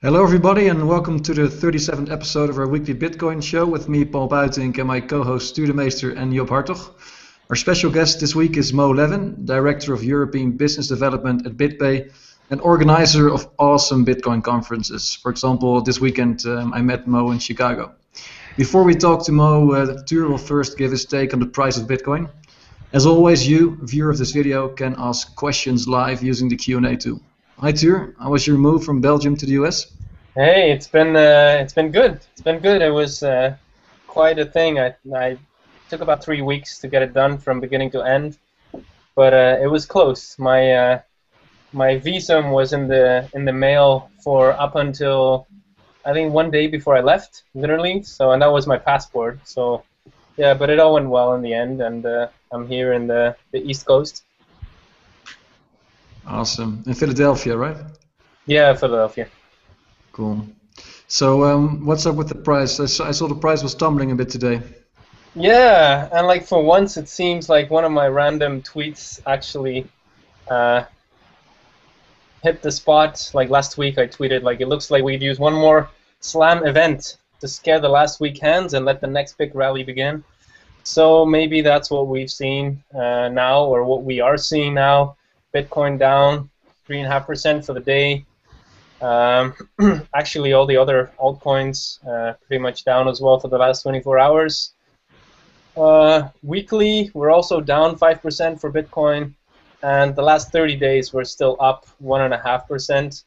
Hello everybody and welcome to the 37th episode of our weekly Bitcoin show with me, Paul Buitink, and my co-host Stu de Meester and Joop Hartog. Our special guest this week is Moe Levin, Director of European Business Development at BitPay and organizer of awesome Bitcoin conferences. For example, this weekend I met Moe in Chicago. Before we talk to Moe, Tuur will first give his take on the price of Bitcoin. As always, you, viewer of this video, can ask questions live using the Q&A tool. Hi Tuur, how was your move from Belgium to the US? Hey, it's been good. It's been good. It was quite a thing. I took about 3 weeks to get it done from beginning to end, but it was close. My visum was in the mail for up until I think 1 day before I left, literally. So and that was my passport. So yeah, but it all went well in the end, and I'm here in the East Coast. Awesome. In Philadelphia, right? Yeah, Philadelphia. Cool. So what's up with the price? I saw the price was tumbling a bit today. Yeah, and like for once it seems like one of my random tweets actually hit the spot. Like last week I tweeted like it looks like we'd use one more slam event to scare the last weak hands and let the next big rally begin. So maybe that's what we've seen now, or what we are seeing now. Bitcoin down 3.5% for the day. Actually, all the other altcoins pretty much down as well for the last 24 hours. Weekly, we're also down 5% for Bitcoin, and the last 30 days we're still up 1.5%.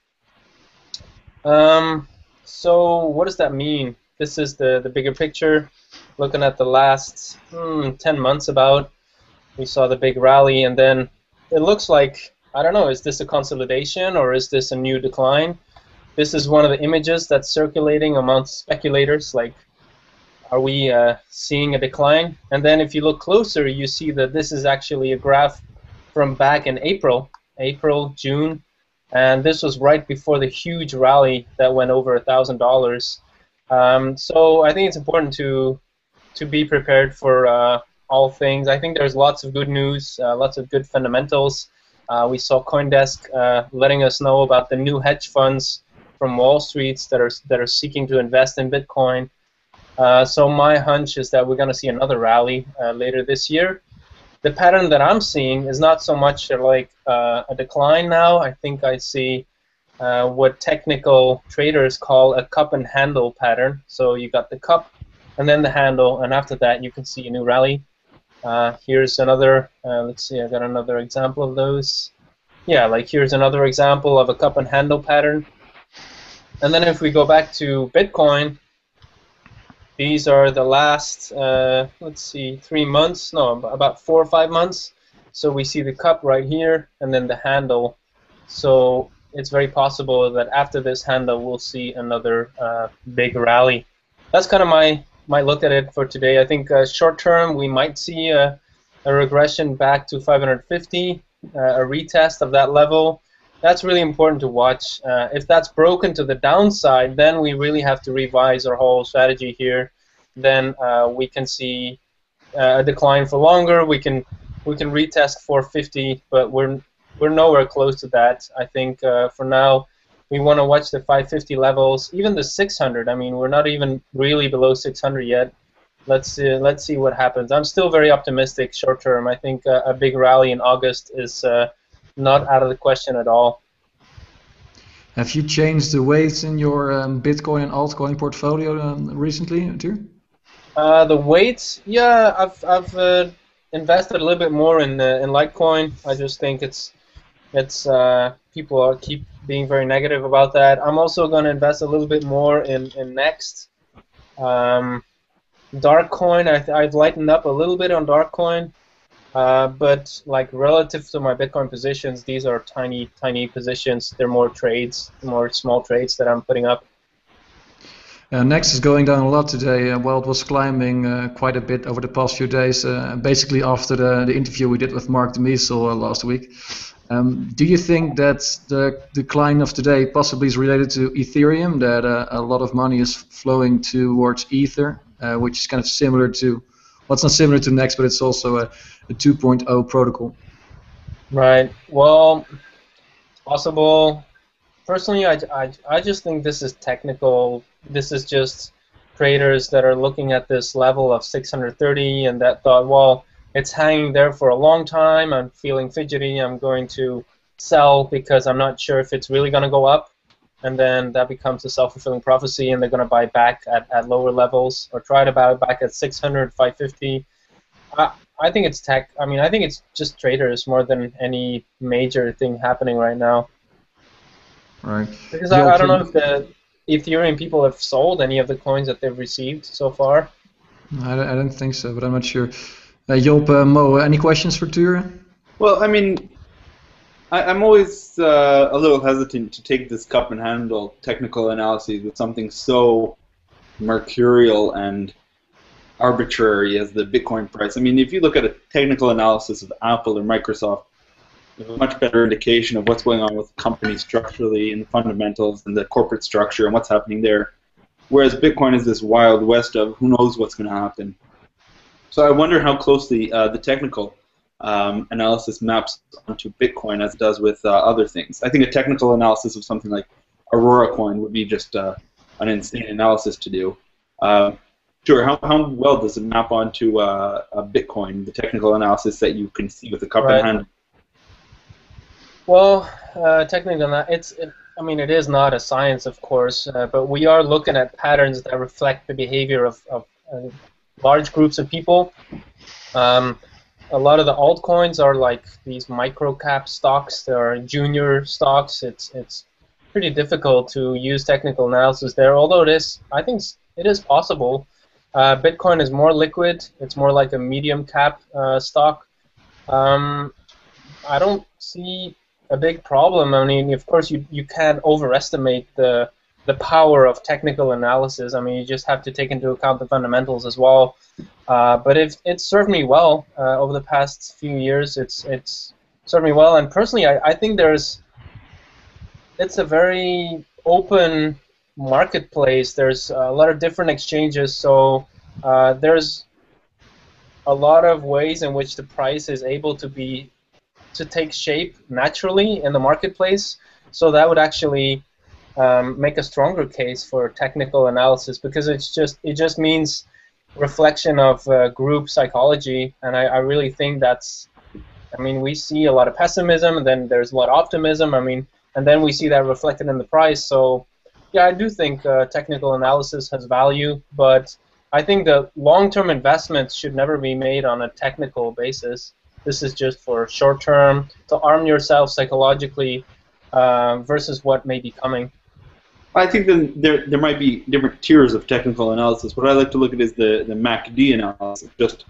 So what does that mean? This is the bigger picture. Looking at the last 10 months about, we saw the big rally, and then it looks like, I don't know, is this a consolidation or is this a new decline? This is one of the images that's circulating amongst speculators, like, are we seeing a decline? And then if you look closer, you see that this is actually a graph from back in April, June, and this was right before the huge rally that went over $1,000. So I think it's important to be prepared for all things. I think there's lots of good news, lots of good fundamentals. We saw CoinDesk letting us know about the new hedge funds from Wall Street that are seeking to invest in Bitcoin. So my hunch is that we're going to see another rally later this year. The pattern that I'm seeing is not so much like a decline now. I think I see what technical traders call a cup and handle pattern. So you got the cup and then the handle, and after that you can see a new rally. Here's another, let's see, I got another example of those. Yeah, like here's another example of a cup and handle pattern. And then if we go back to Bitcoin, these are the last, let's see, 3 months, no, about 4 or 5 months. So we see the cup right here and then the handle. So it's very possible that after this handle we'll see another big rally. That's kind of my look at it for today. I think short term we might see a regression back to 550, a retest of that level. That's really important to watch. If that's broken to the downside, then we really have to revise our whole strategy here. Then we can see a decline for longer. We can retest 450, but we're nowhere close to that. I think for now we want to watch the 550 levels, even the 600. I mean, we're not even really below 600 yet. Let's see what happens. I'm still very optimistic short term. I think a big rally in August is not out of the question at all. Have you changed the weights in your Bitcoin and altcoin portfolio recently, Tuur? The weights, yeah, I've invested a little bit more in Litecoin. I just think it's people keep being very negative about that. I'm also going to invest a little bit more in Next. Darkcoin, I've lightened up a little bit on Darkcoin. But like relative to my Bitcoin positions, these are tiny positions. They're more trades, more small trades that I'm putting up. Next is going down a lot today, while it was climbing quite a bit over the past few days, basically after the interview we did with Mark de Miesel last week. Do you think that the decline of today possibly is related to Ethereum, that a lot of money is flowing towards Ether, which is kind of similar to, well, it's not similar to Next, but it's also a 2.0 protocol? Right. Well, it's possible. personally, I just think this is technical. This is just traders that are looking at this level of 630 and that thought, well, it's hanging there for a long time. I'm feeling fidgety. I'm going to sell because I'm not sure if it's really going to go up. And then that becomes a self-fulfilling prophecy, and they're going to buy back at lower levels or try to buy back at 600, 550. I think it's tech. I mean, I think it's just traders more than any major thing happening right now. Right. Because I don't know if the Ethereum people have sold any of the coins that they've received so far. I don't think so, but I'm not sure. Job, Mo, any questions for Ture? Well, I mean, I'm always a little hesitant to take this cup and handle technical analyses with something so mercurial and arbitrary as the Bitcoin price. I mean, if you look at a technical analysis of Apple or Microsoft, you have a much better indication of what's going on with companies structurally and the fundamentals and the corporate structure and what's happening there. Whereas Bitcoin is this wild west of who knows what's going to happen. So I wonder how closely the technical analysis maps onto Bitcoin as it does with other things. I think a technical analysis of something like Aurora coin would be just an insane analysis to do. Sure, how well does it map onto a Bitcoin, the technical analysis that you can see with the cup in hand? Well, technically, I mean, it is not a science, of course, but we are looking at patterns that reflect the behavior of large groups of people. A lot of the altcoins are like these micro-cap stocks. There are junior stocks. It's pretty difficult to use technical analysis there, although I think it is possible. Bitcoin is more liquid. It's more like a medium-cap stock. I don't see a big problem. I mean, of course, you can't overestimate the power of technical analysis. I mean, you just have to take into account the fundamentals as well. But it's served me well over the past few years. It's served me well, and personally, I think it's a very open marketplace. There's a lot of different exchanges, so there's a lot of ways in which the price is able to take shape naturally in the marketplace. So that would actually make a stronger case for technical analysis, because it just means reflection of group psychology, and I really think I mean, we see a lot of pessimism, and then there's a lot of optimism. I mean, and then we see that reflected in the price. So yeah, I do think technical analysis has value, but I think the long-term investments should never be made on a technical basis. This is just for short-term, to arm yourself psychologically versus what may be coming. I think there might be different tiers of technical analysis. What I like to look at is the MACD analysis. Just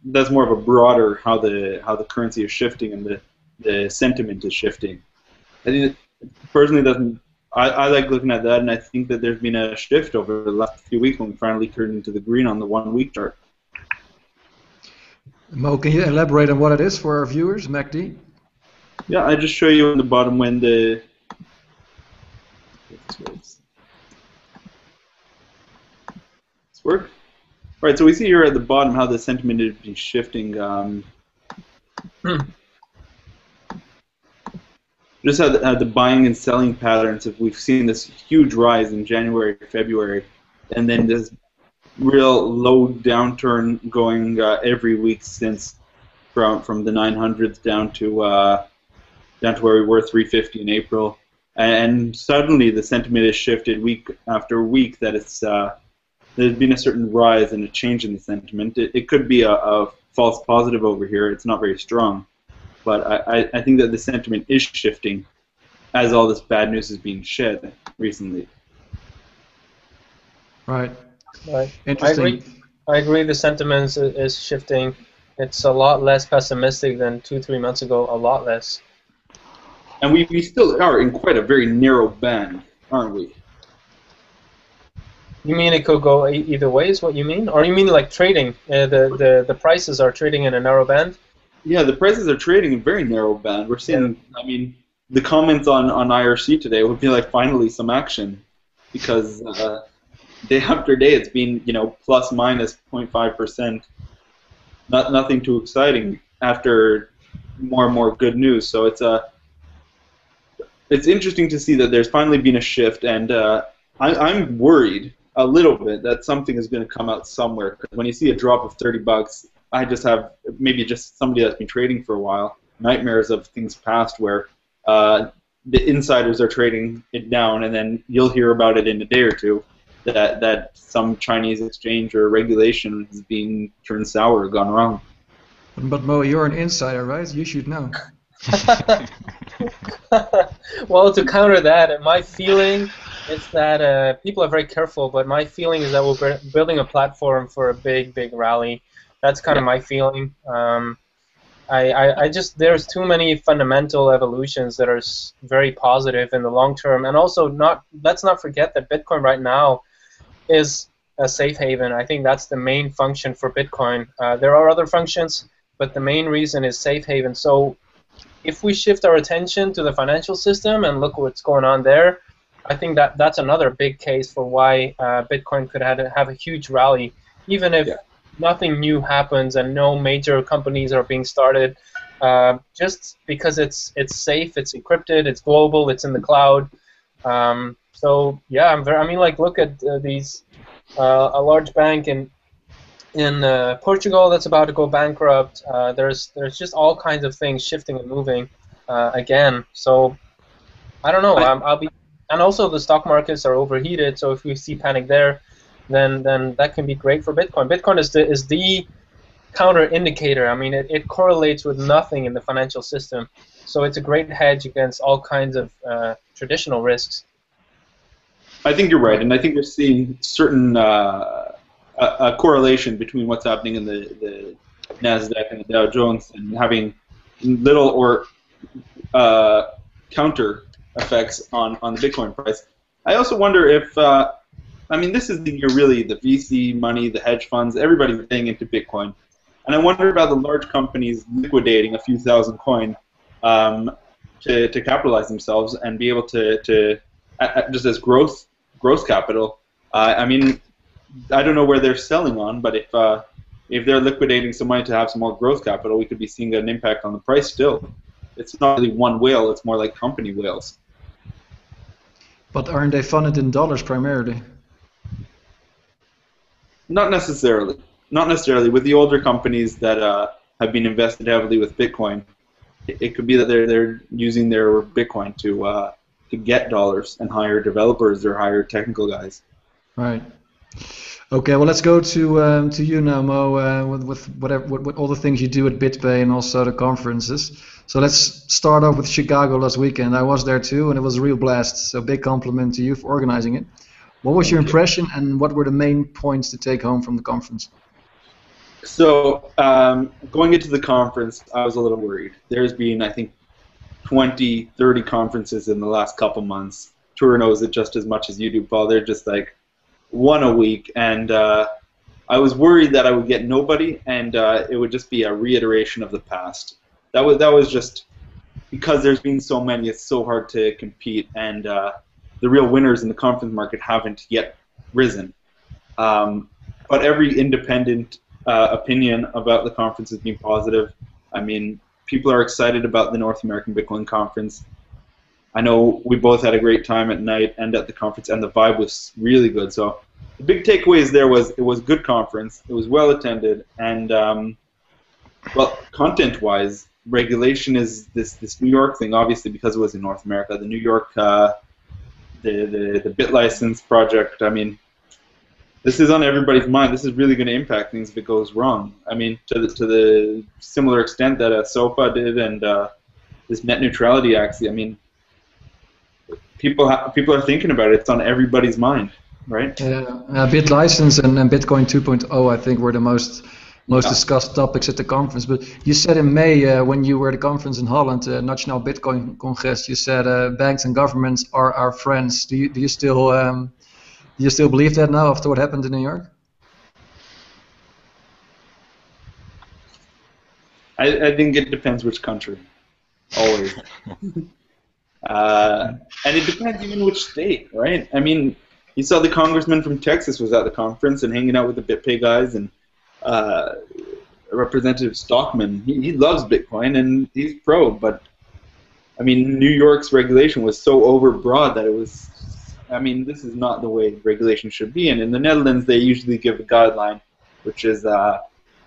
that's more of a broader how the currency is shifting and the sentiment is shifting. I think personally doesn't. I like looking at that, and I think that there's been a shift over the last few weeks when we finally turned into the green on the 1 week chart. Mo, can you elaborate on what it is for our viewers, MACD? Yeah, I just show you on the bottom when the this work. All right, so we see here at the bottom how the sentiment is been shifting. Just how the buying and selling patterns, if we've seen this huge rise in January, February, and then this real low downturn going every week since from the 900s down to where we were 350 in April, and suddenly the sentiment has shifted week after week. That it's there's been a certain rise and a change in the sentiment. It could be a false positive over here. It's not very strong. But I think that the sentiment is shifting as all this bad news is being shed recently. Right. Interesting. I agree. The sentiment is shifting. It's a lot less pessimistic than 2-3 months ago. A lot less. And we still are in quite a very narrow band, aren't we? You mean it could go either way? Is what you mean, or you mean like trading? The prices are trading in a narrow band. Yeah, the prices are trading in a very narrow band. We're seeing, yeah. I mean, the comments on IRC today would be like, finally some action, because day after day it's been, plus minus 0.5%. Nothing too exciting after more and more good news. So it's it's interesting to see that there's finally been a shift, and I'm worried a little bit that something is going to come out somewhere. 'Cause when you see a drop of $30, I just have maybe just somebody that's been trading for a while nightmares of things past where the insiders are trading it down, and then you'll hear about it in a day or two that some Chinese exchange or regulation is being turned sour or gone wrong. But Mo, you're an insider, right? You should know. Well, to counter that, my feeling is that people are very careful, but my feeling is that we're building a platform for a big, big rally. That's kind of my feeling. I just, there's too many fundamental evolutions that are very positive in the long term, and also let's not forget that Bitcoin right now is a safe haven. I think that's the main function for Bitcoin. There are other functions, but the main reason is safe haven. So if we shift our attention to the financial system and look what's going on there, I think that's another big case for why Bitcoin could have a huge rally, even if nothing new happens and no major companies are being started, just because it's safe, it's encrypted, it's global, it's in the cloud. So yeah, I mean, like, look at these a large bank in Portugal that's about to go bankrupt. There's just all kinds of things shifting and moving again. So I don't know. And also the stock markets are overheated. So if we see panic there, then that can be great for Bitcoin. Bitcoin is the counter indicator. I mean, it correlates with nothing in the financial system. So it's a great hedge against all kinds of traditional risks. I think you're right, and I think we're seeing certain a correlation between what's happening in the NASDAQ and the Dow Jones and having little or counter effects on the Bitcoin price. I also wonder if, I mean, this is the year really the VC money, the hedge funds, everybody's getting into Bitcoin. And I wonder about the large companies liquidating a few thousand coin to capitalize themselves and be able to just as growth capital. I mean, I don't know where they're selling on, but if they're liquidating some money to have some more growth capital, we could be seeing an impact on the price still. It's not really one whale, it's more like company whales. But aren't they funded in dollars primarily? Not necessarily. Not necessarily. With the older companies that have been invested heavily with Bitcoin, it could be that they're using their Bitcoin to get dollars and hire developers or hire technical guys. Right. Okay. Well, let's go to you now, Mo, with all the things you do at BitPay and also the conferences. So let's start off with Chicago last weekend. I was there too, and it was a real blast. So big compliment to you for organizing it. What was your impression, and what were the main points to take home from the conference? So going into the conference, I was a little worried. There's been, I think, 20, 30 conferences in the last couple months. Tour knows it just as much as you do, Paul. They're just like one a week, and I was worried that I would get nobody, and it would just be a reiteration of the past. That was just because there's been so many. It's so hard to compete, and the real winners in the conference market haven't yet risen. But every independent opinion about the conference has been positive. I mean, people are excited about the North American Bitcoin Conference. I know we both had a great time at night and at the conference, and the vibe was really good. So the big takeaways there was it was a good conference, it was well attended, and well, content-wise, regulation is this New York thing, obviously because it was in North America. The New York, the bit license project, I mean, this is on everybody's mind. This is really going to impact things if it goes wrong. I mean, to the similar extent that SOPA did and this net neutrality act. I mean, people are thinking about it. It's on everybody's mind, right? Bit license and Bitcoin 2.0, I think, were the most discussed topics at the conference. But you said in May, when you were at the conference in Holland, National Bitcoin Congress, you said banks and governments are our friends. Do you still believe that now after what happened in New York? I think it depends which country, always. And it depends even which state, right? I mean, you saw the congressman from Texas was at the conference and hanging out with the BitPay guys, and Representative Stockman, he loves Bitcoin and he's pro, but I mean, New York's regulation was so overbroad that it was. I mean, this is not the way regulation should be. And in the Netherlands, they usually give a guideline, which is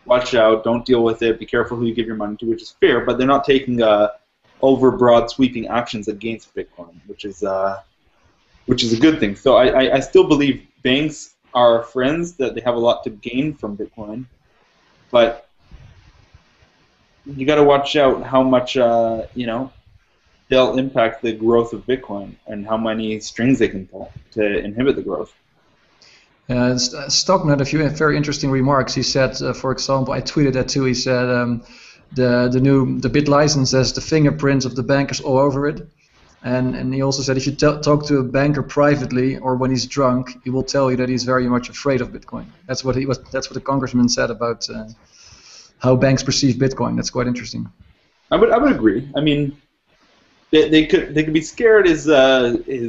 watch out, don't deal with it, be careful who you give your money to, which is fair. But they're not taking overbroad, sweeping actions against Bitcoin, which is a good thing. So I still believe banks are friends, that they have a lot to gain from Bitcoin, but you got to watch out how much they'll impact the growth of Bitcoin and how many strings they can pull to inhibit the growth. Stockman had a few very interesting remarks. He said, for example, I tweeted that too. He said the Bit license has the fingerprints of the bankers all over it, and he also said if you talk to a banker privately or when he's drunk, he will tell you that he's very much afraid of Bitcoin. That's what the congressman said about how banks perceive Bitcoin. That's quite interesting. I would agree. I mean, they could be scared is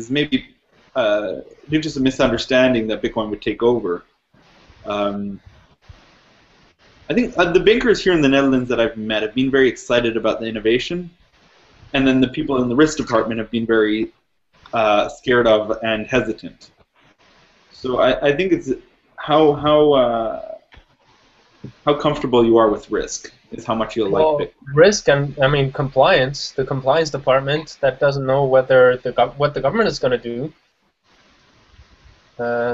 maybe due to some misunderstanding that Bitcoin would take over. I think the bankers here in the Netherlands that I've met have been very excited about the innovation, and then the people in the risk department have been very scared of and hesitant. So I think it's how comfortable you are with risk is how much you'll like Bitcoin. Risk and compliance. The compliance department that doesn't know whether what the government is going to do.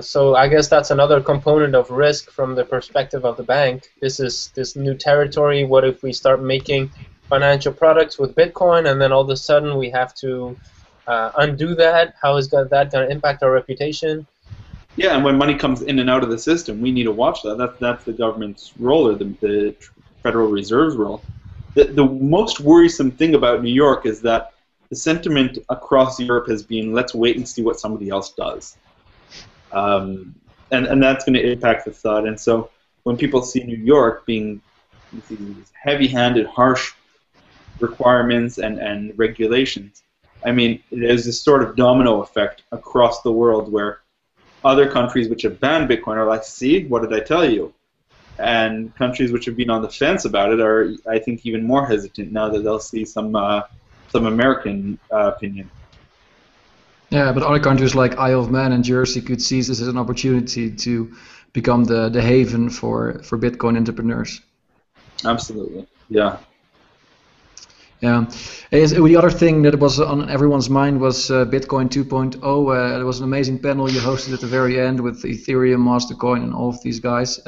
So I guess that's another component of risk from the perspective of the bank. This is this new territory. What if we start making financial products with Bitcoin, and then all of a sudden we have to undo that? How is that going to impact our reputation? Yeah, and when money comes in and out of the system, we need to watch that. That's the government's role, or the Federal Reserve's role. The most worrisome thing about New York is that the sentiment across Europe has been, let's wait and see what somebody else does. And that's going to impact the thought. And so when people see New York being these heavy-handed, harsh requirements and regulations, I mean, there's this sort of domino effect across the world where other countries which have banned Bitcoin are like, see, what did I tell you? And countries which have been on the fence about it are, I think, even more hesitant now that they'll see some American opinion. Yeah, but other countries like Isle of Man and Jersey could seize this as an opportunity to become the haven for Bitcoin entrepreneurs. Absolutely, yeah. Yeah. The other thing that was on everyone's mind was Bitcoin 2.0. There was an amazing panel you hosted at the very end with Ethereum, Mastercoin, and all of these guys.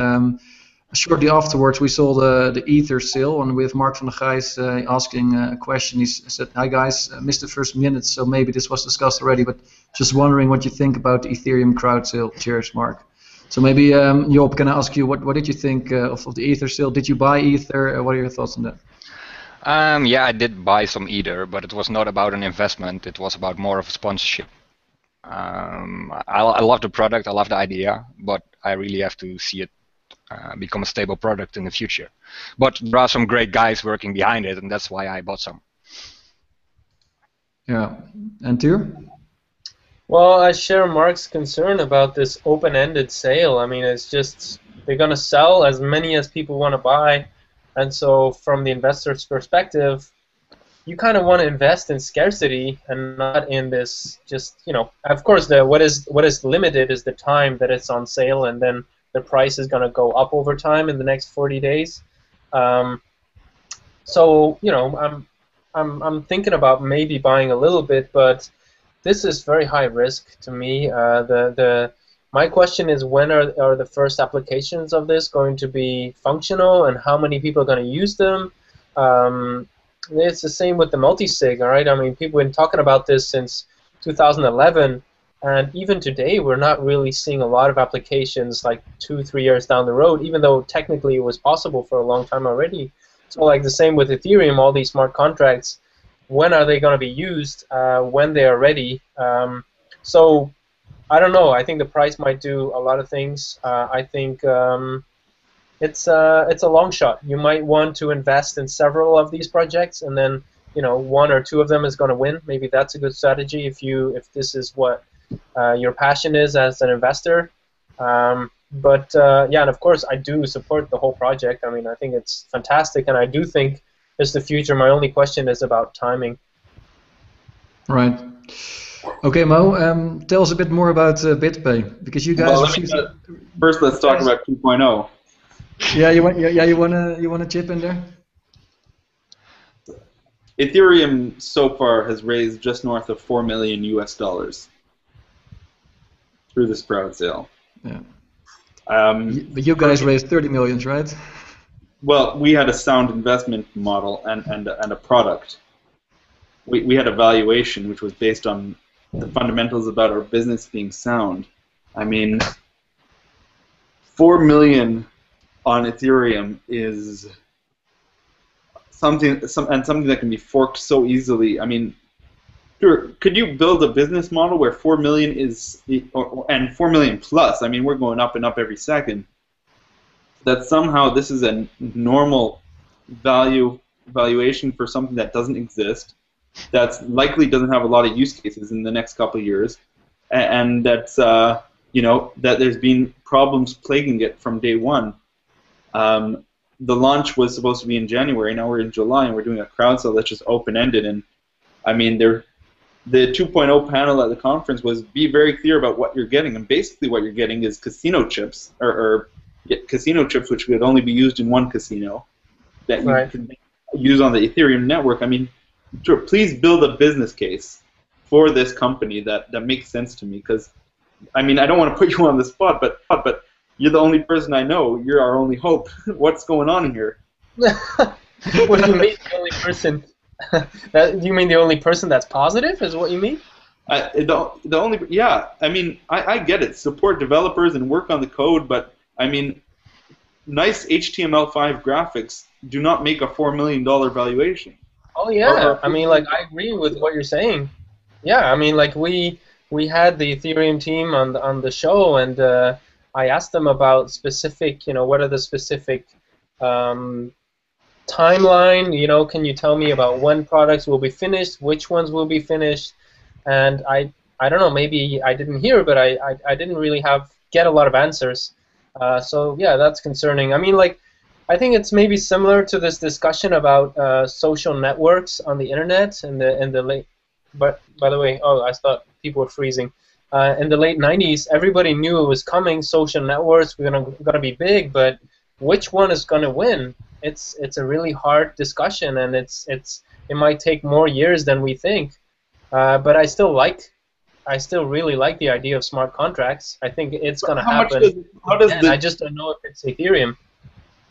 Shortly afterwards, we saw the Ether sale, and with Mark van der Gijs asking a question. He said, "Hi guys, missed the first minutes, so maybe this was discussed already, but just wondering what you think about the Ethereum crowd sale." Cheers, Mark. So maybe, Job, can I ask you, what did you think of the Ether sale? Did you buy Ether? What are your thoughts on that? Yeah, I did buy some Ether, but it was not about an investment. It was about more of a sponsorship. I love the product, I love the idea, but I really have to see it become a stable product in the future. But there are some great guys working behind it, and that's why I bought some. Yeah. And Tuur? Well, I share Mark's concern about this open-ended sale. I mean, it's just, they're going to sell as many as people want to buy. And so from the investor's perspective, you kind of want to invest in scarcity and not in this just, of course, what is limited is the time that it's on sale, and then the price is going to go up over time in the next 40 days. So, I'm thinking about maybe buying a little bit, but this is very high risk to me. My question is, when are the first applications of this going to be functional, and how many people are going to use them? It's the same with the multi-sig, all right? I mean, people have been talking about this since 2011, and even today we're not really seeing a lot of applications like 2-3 years down the road, even though technically it was possible for a long time already. So like the same with Ethereum, all these smart contracts, when are they going to be used? When they are ready? So I don't know. I think the price might do a lot of things. I think it's a long shot. You might want to invest in several of these projects, and then one or two of them is going to win. Maybe that's a good strategy if this is what your passion is as an investor. But yeah, and of course I do support the whole project. I mean, I think it's fantastic, and I do think it's the future. My only question is about timing. Right. Okay, Mo, tell us a bit more about BitPay, because you guys received. First, let's talk about 2.0. Yeah, you wanna chip in there? Ethereum so far has raised just north of $4 million US through this crowd sale. Yeah. But you guys raised 30 millions, right? Well, we had a sound investment model and a product. We had a valuation which was based on the fundamentals about our business being sound. I mean, 4 million on Ethereum is something that can be forked so easily. I mean, sure, could you build a business model where 4 million is and 4 million plus? I mean, we're going up and up every second. That somehow this is a normal valuation for something that doesn't exist, that's likely doesn't have a lot of use cases in the next couple of years, and that's you know, that there's been problems plaguing it from day one. The launch was supposed to be in January. Now we're in July, and we're doing a crowd sale that's just open-ended. And I mean, the 2.0 panel at the conference was be very clear about what you're getting, and basically what you're getting is casino chips or casino chips, which could only be used in one casino that you can use on the Ethereum network. I mean, sure, please build a business case for this company that makes sense to me, because I mean, I don't want to put you on the spot, but you're the only person I know. You're our only hope. What's going on in here? What do you mean the only person? You mean the only person that's positive is what you mean? The only, yeah. I mean, I get it. Support developers and work on the code, but I mean, nice HTML5 graphics do not make a $4 million valuation. Oh yeah, I mean, like, I agree with what you're saying. Yeah, I mean, like, we had the Ethereum team on the show, and I asked them about specific, you know, what are the specific timeline, you know, can you tell me about when products will be finished, which ones will be finished, and I don't know, maybe I didn't hear, but I didn't really get a lot of answers. So yeah, that's concerning. I mean, like, I think it's maybe similar to this discussion about social networks on the internet in the late. But by the way, I thought people were freezing. In the late 90s, everybody knew it was coming. Social networks were gonna be big, but which one is gonna win? It's a really hard discussion, and it might take more years than we think. But I still really like the idea of smart contracts. I think it's gonna happen. I just don't know if it's Ethereum.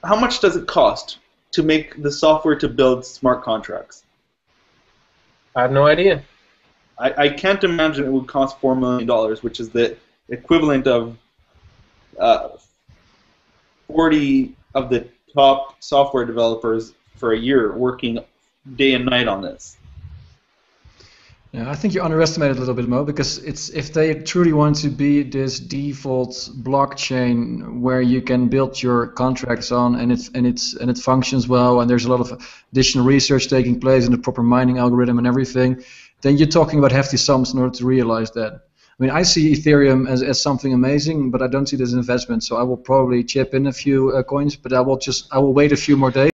How much does it cost to make the software to build smart contracts? I have no idea. I can't imagine it would cost $4 million, which is the equivalent of 40 of the top software developers for a year working day and night on this. Yeah, I think you underestimate it a little bit, Mo, because if they truly want to be this default blockchain where you can build your contracts on and it functions well, and there's a lot of additional research taking place in the proper mining algorithm and everything, then you're talking about hefty sums in order to realize that. I mean, I see Ethereum as something amazing, but I don't see it as an investment. So I will probably chip in a few coins, but I will wait a few more days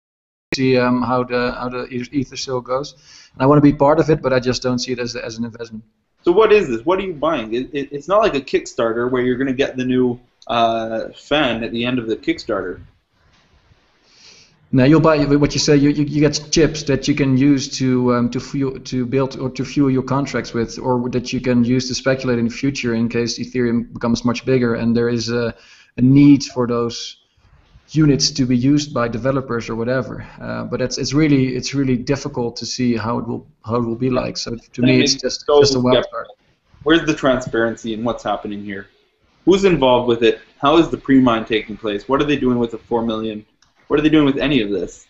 to see how the Ether still goes. And I want to be part of it, but I just don't see it as an investment. So what is this? What are you buying? It's not like a Kickstarter where you're going to get the new fan at the end of the Kickstarter. Now you'll buy what you say. You get chips that you can use to build or to fuel your contracts with, or that you can use to speculate in the future in case Ethereum becomes much bigger and there is a need for those units to be used by developers or whatever. But it's really difficult to see how it will be like. So to me, it's just a wild card. Where's the transparency in what's happening here? Who's involved with it? How is the pre-mine taking place? What are they doing with the 4 million? What are they doing with any of this?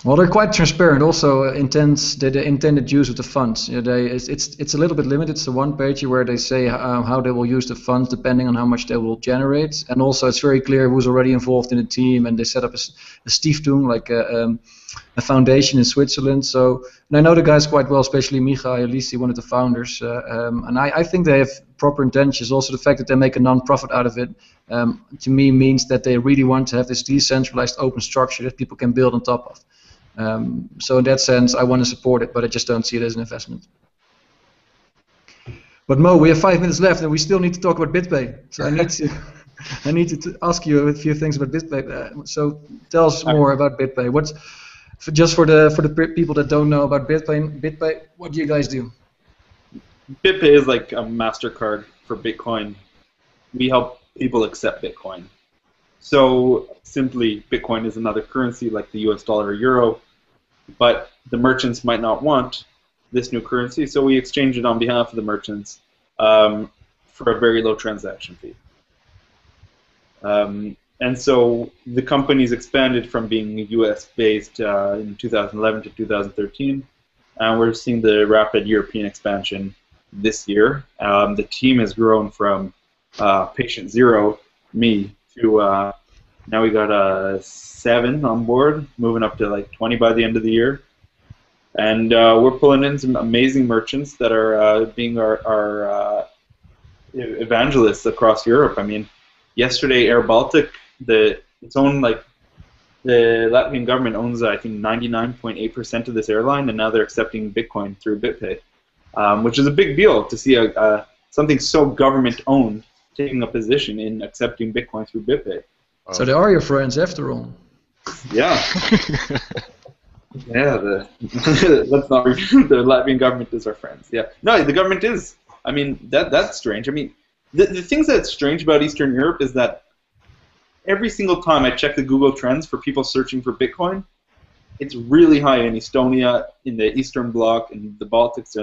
Well, they're quite transparent. Also, the intended use of the funds. You know, it's a little bit limited. It's a one page where they say how they will use the funds depending on how much they will generate, and also it's very clear who's already involved in the team. And they set up a Stiftung, like a foundation in Switzerland. So, and I know the guys quite well, especially Michael Lisi, one of the founders. And I think they have proper intentions. Also, the fact that they make a non-profit out of it, to me, means that they really want to have this decentralized open structure that people can build on top of. So in that sense, I want to support it, but I just don't see it as an investment. But Mo, we have 5 minutes left, and we still need to talk about BitPay. So I need to, I need to ask you a few things about BitPay. So tell us more about BitPay. What's just for the people that don't know about BitPay, what do you guys do? BitPay is like a MasterCard for Bitcoin. We help people accept Bitcoin. So simply, Bitcoin is another currency like the US dollar or euro, but the merchants might not want this new currency, so we exchange it on behalf of the merchants for a very low transaction fee. And so the company's expanded from being US-based in 2011 to 2013, and we're seeing the rapid European expansion this year. The team has grown from patient zero, me, to now we got 7 on board, moving up to like 20 by the end of the year. And we're pulling in some amazing merchants that are being our evangelists across Europe. I mean, yesterday Air Baltic, its own, like, the Latvian government owns, I think, 99.8% of this airline, and now they're accepting Bitcoin through BitPay, which is a big deal to see something so government-owned taking a position in accepting Bitcoin through BitPay. So they are your friends after all. Yeah. Yeah, let's not the Latvian government is our friends. Yeah, no, the government is. I mean, that's strange. I mean, the things that's strange about Eastern Europe is that every single time I check the Google Trends for people searching for Bitcoin, it's really high in Estonia, in the Eastern Bloc, in the Baltics.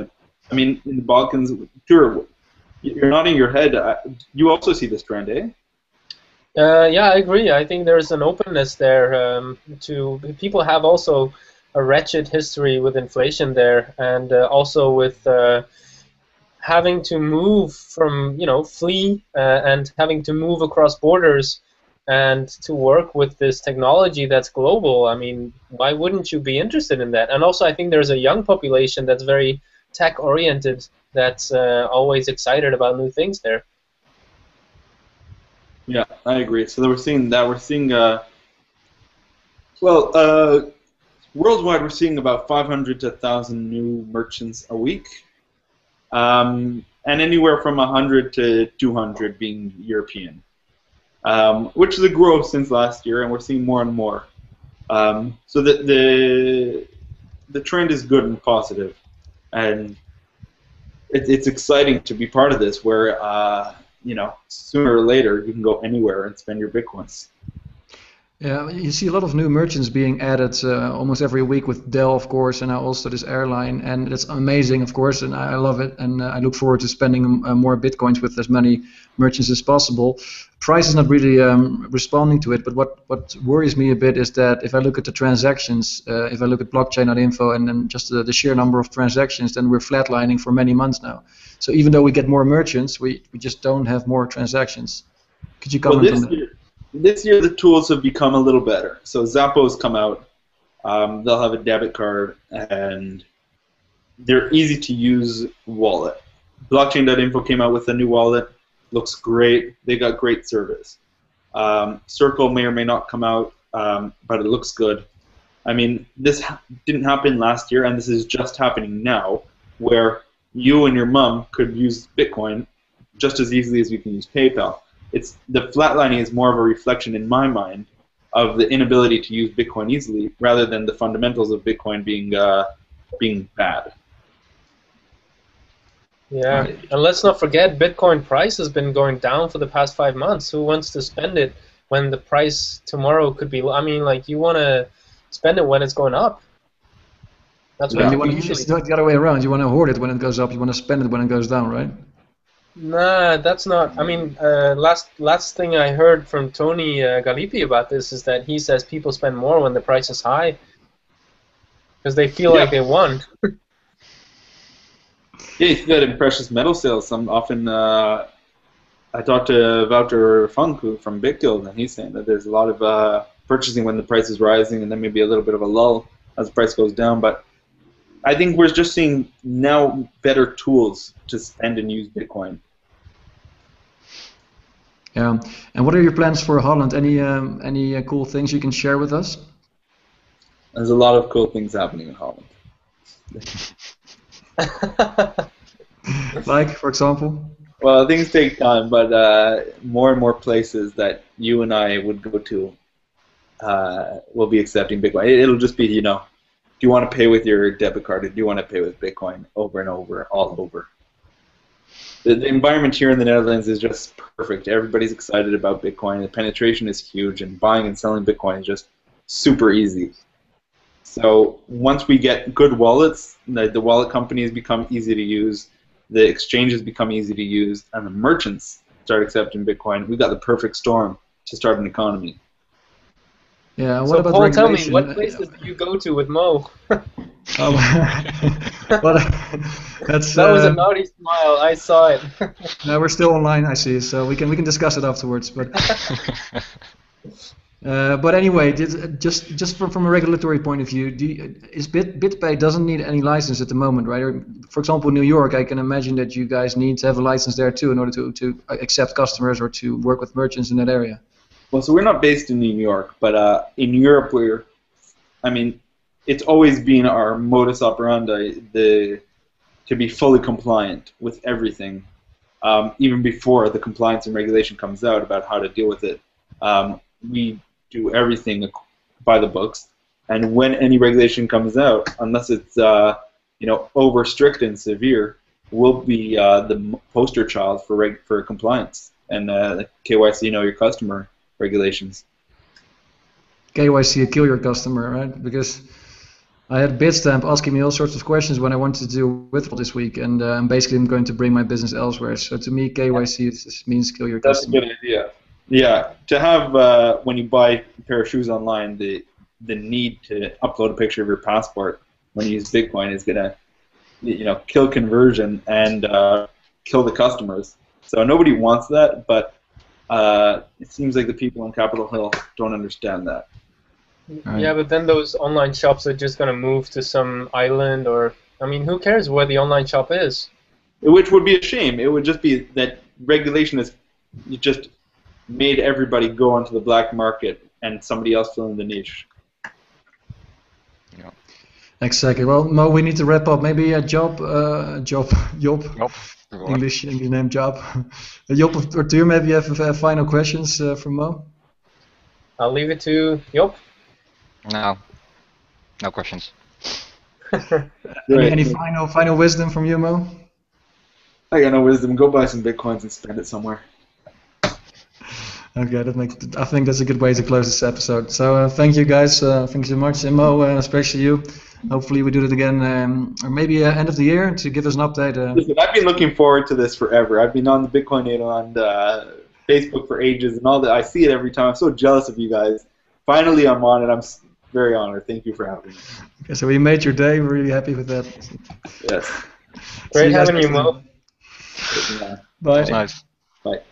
I mean, in the Balkans. Sure, you're nodding your head. You also see this trend, eh? Yeah, I agree. I think there's an openness there to people have also a wretched history with inflation there, and also with having to move from, flee and having to move across borders and to work with this technology that's global. I mean, why wouldn't you be interested in that? And also, I think there's a young population that's very tech-oriented, that's always excited about new things there. Yeah, I agree. So we're seeing that. We're seeing, worldwide, we're seeing about 500 to 1,000 new merchants a week, and anywhere from 100 to 200 being European, which is a growth since last year, and we're seeing more and more. So the trend is good and positive, and it's exciting to be part of this, where sooner or later you can go anywhere and spend your Bitcoins. Yeah, you see a lot of new merchants being added almost every week with Dell, of course, and now also this airline, and it's amazing, of course, and I love it, and I look forward to spending more Bitcoins with as many merchants as possible. Price is not really responding to it, but what worries me a bit is that if I look at the transactions, if I look at blockchain.info and then just the sheer number of transactions, then we're flatlining for many months now. So even though we get more merchants, we just don't have more transactions. Could you comment on that? This year the tools have become a little better. So Zappo's come out. They'll have a debit card, and they're easy to use wallet. Blockchain.info came out with a new wallet. Looks great. They got great service. Circle may or may not come out, but it looks good. I mean, this didn't happen last year, and this is just happening now, where you and your mom could use Bitcoin just as easily as we can use PayPal. The flatlining is more of a reflection in my mind of the inability to use Bitcoin easily, rather than the fundamentals of Bitcoin being bad. Yeah, and let's not forget, Bitcoin price has been going down for the past 5 months. Who wants to spend it when the price tomorrow could be? I mean, like, you want to spend it when it's going up. That's what you usually. It's not the other way around. You want to hoard it when it goes up. You want to spend it when it goes down, right? Nah, that's not. I mean, last thing I heard from Tony Galipi about this is that he says people spend more when the price is high because they feel like they won. Yeah, you see that in precious metal sales. I talked to Wouter Funk from BitGuild, and he's saying that there's a lot of purchasing when the price is rising, and then maybe a little bit of a lull as the price goes down. But I think we're just seeing now better tools to spend and use Bitcoin. Yeah, and what are your plans for Holland? Any cool things you can share with us? There's a lot of cool things happening in Holland. Like, for example? Well, things take time, but more and more places that you and I would go to will be accepting Bitcoin. It'll just be, do you want to pay with your debit card or do you want to pay with Bitcoin over and over, all over? The environment here in the Netherlands is just perfect. Everybody's excited about Bitcoin. The penetration is huge, and buying and selling Bitcoin is just super easy. So once we get good wallets, the wallet companies become easy to use, the exchanges become easy to use, and the merchants start accepting Bitcoin, we've got the perfect storm to start an economy. Yeah, what So about Paul, regulation? tell me, what places do you go to with Mo? Oh, well, that's That was a naughty smile. I saw it. no, we're still online, I see, so we can discuss it afterwards. But anyway, just from a regulatory point of view, BitPay doesn't need any license at the moment, right? Or, for example, New York, I can imagine that you guys need to have a license there too in order to accept customers or to work with merchants in that area. Well, so we're not based in New York, but in Europe, it's always been our modus operandi to be fully compliant with everything, even before the compliance and regulation comes out about how to deal with it. We do everything by the books, and when any regulation comes out, unless it's over strict and severe, we'll be the poster child for compliance and KYC, know your customer regulations. KYC, kill your customer, right? Because I had Bitstamp asking me all sorts of questions when I wanted to do withdrawal this week, and basically I'm going to bring my business elsewhere. So to me, KYC means kill your customer. That's a good idea. Yeah, to have when you buy a pair of shoes online, the need to upload a picture of your passport when you use Bitcoin is gonna, kill conversion and kill the customers. So nobody wants that, but it seems like the people on Capitol Hill don't understand that. Right. Yeah, but then those online shops are just going to move to some island or, who cares where the online shop is? Which would be a shame. It would just be that regulation has just made everybody go onto the black market and somebody else fill in the niche. Yeah. Exactly. Well, Mo, we need to wrap up. Maybe a Job, English name Job. Job or Tuur, maybe you have final questions for Mo? I'll leave it to Job. No questions. Any final wisdom from you, Mo? I got no wisdom. Go buy some Bitcoins and spend it somewhere. Okay, I think that's a good way to close this episode. So thank you guys, thank you so much, and Mo, especially you. Hopefully we do it again, or maybe end of the year to give us an update. Listen, I've been looking forward to this forever. I've been on the Bitcoin 8 on Facebook for ages and all that. I see it every time. I'm so jealous of you guys. Finally, I'm on it. I'm very honored. Thank you for having me. Okay, so we made your day. We're really happy with that. Yes. Great having you, Mo. Yeah. Bye. That's nice. Bye.